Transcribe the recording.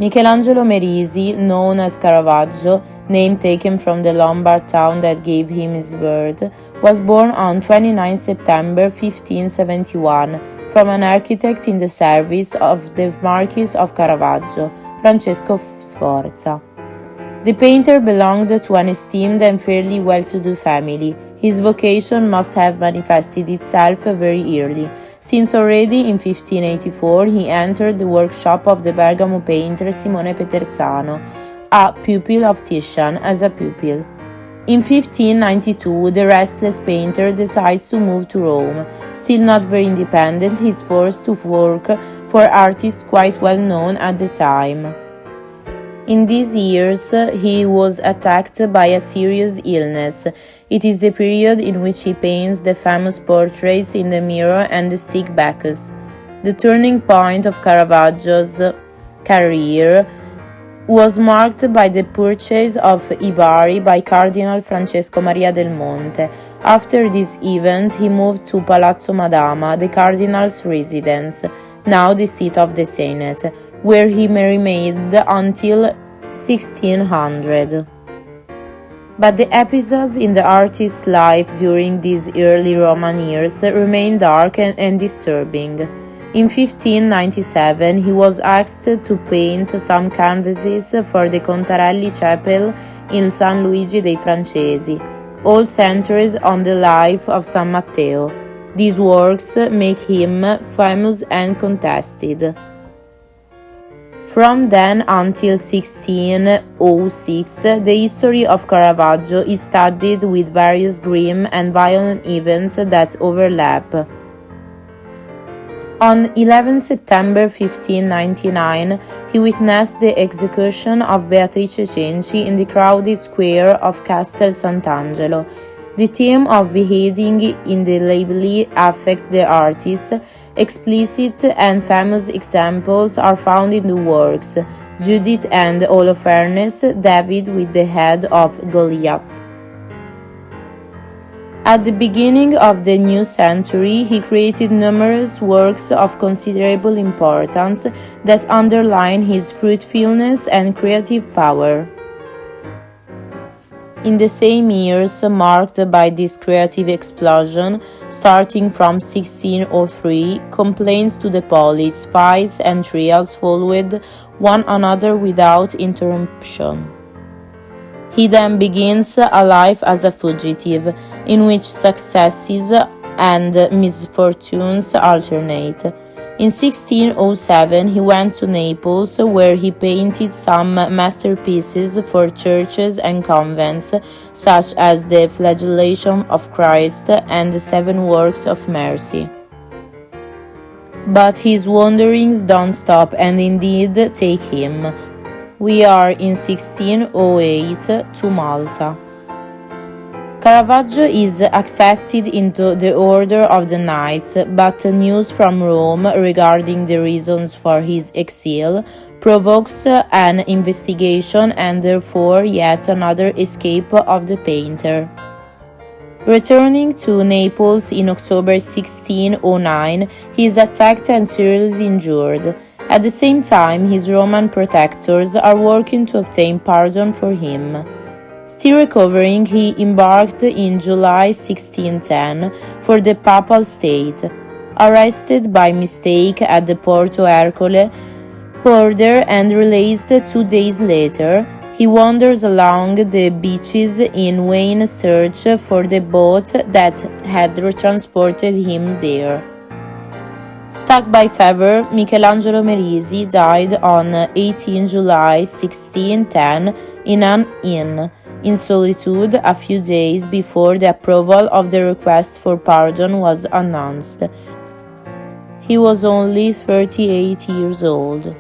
Michelangelo Merisi, known as Caravaggio, name taken from the Lombard town that gave him his birth, was born on 29 September 1571 from an architect in the service of the Marquis of Caravaggio, Francesco Sforza. The painter belonged to an esteemed and fairly well-to-do family. His vocation must have manifested itself very early, since already in 1584 he entered the workshop of the Bergamo painter Simone Peterzano, a pupil of Titian, as a pupil. In 1592, the restless painter decides to move to Rome. Still not very independent, he is forced to work for artists quite well known at the time. In these years, he was attacked by a serious illness. It is the period in which he paints the famous portraits in the mirror and the sick Bacchus. The turning point of Caravaggio's career was marked by the purchase of Ibari by Cardinal Francesco Maria del Monte. After this event, he moved to Palazzo Madama, the Cardinal's residence, now the seat of the Senate, where he remained until 1600. But the episodes in the artist's life during these early Roman years remain dark and disturbing. In 1597, he was asked to paint some canvases for the Contarelli Chapel in San Luigi dei Francesi, all centered on the life of San Matteo. These works make him famous and contested. From then until 1606, the history of Caravaggio is studied with various grim and violent events that overlap. On 11 September 1599, he witnessed the execution of Beatrice Cenci in the crowded square of Castel Sant'Angelo. The theme of beheading indelibly affects the artist. Explicit and famous examples are found in the works Judith and Holofernes, David with the head of Goliath. At the beginning of the new century, he created numerous works of considerable importance that underline his fruitfulness and creative power. In the same years marked by this creative explosion, starting from 1603, complaints to the police, fights and trials followed one another without interruption. He then begins a life as a fugitive, in which successes and misfortunes alternate. In 1607, he went to Naples, where he painted some masterpieces for churches and convents, such as the Flagellation of Christ and the Seven Works of Mercy. But his wanderings don't stop and indeed take him. We are in 1608 to Malta. Caravaggio is accepted into the Order of the Knights, but news from Rome regarding the reasons for his exile provokes an investigation and therefore yet another escape of the painter. Returning to Naples in October 1609, he is attacked and seriously injured. At the same time, his Roman protectors are working to obtain pardon for him. Still recovering, he embarked in July 1610 for the Papal State. Arrested by mistake at the Porto Ercole border and released 2 days later, he wanders along the beaches in vain search for the boat that had transported him there. Struck by fever, Michelangelo Merisi died on 18 July 1610 in an inn, in solitude, a few days before the approval of the request for pardon was announced. He was only 38 years old.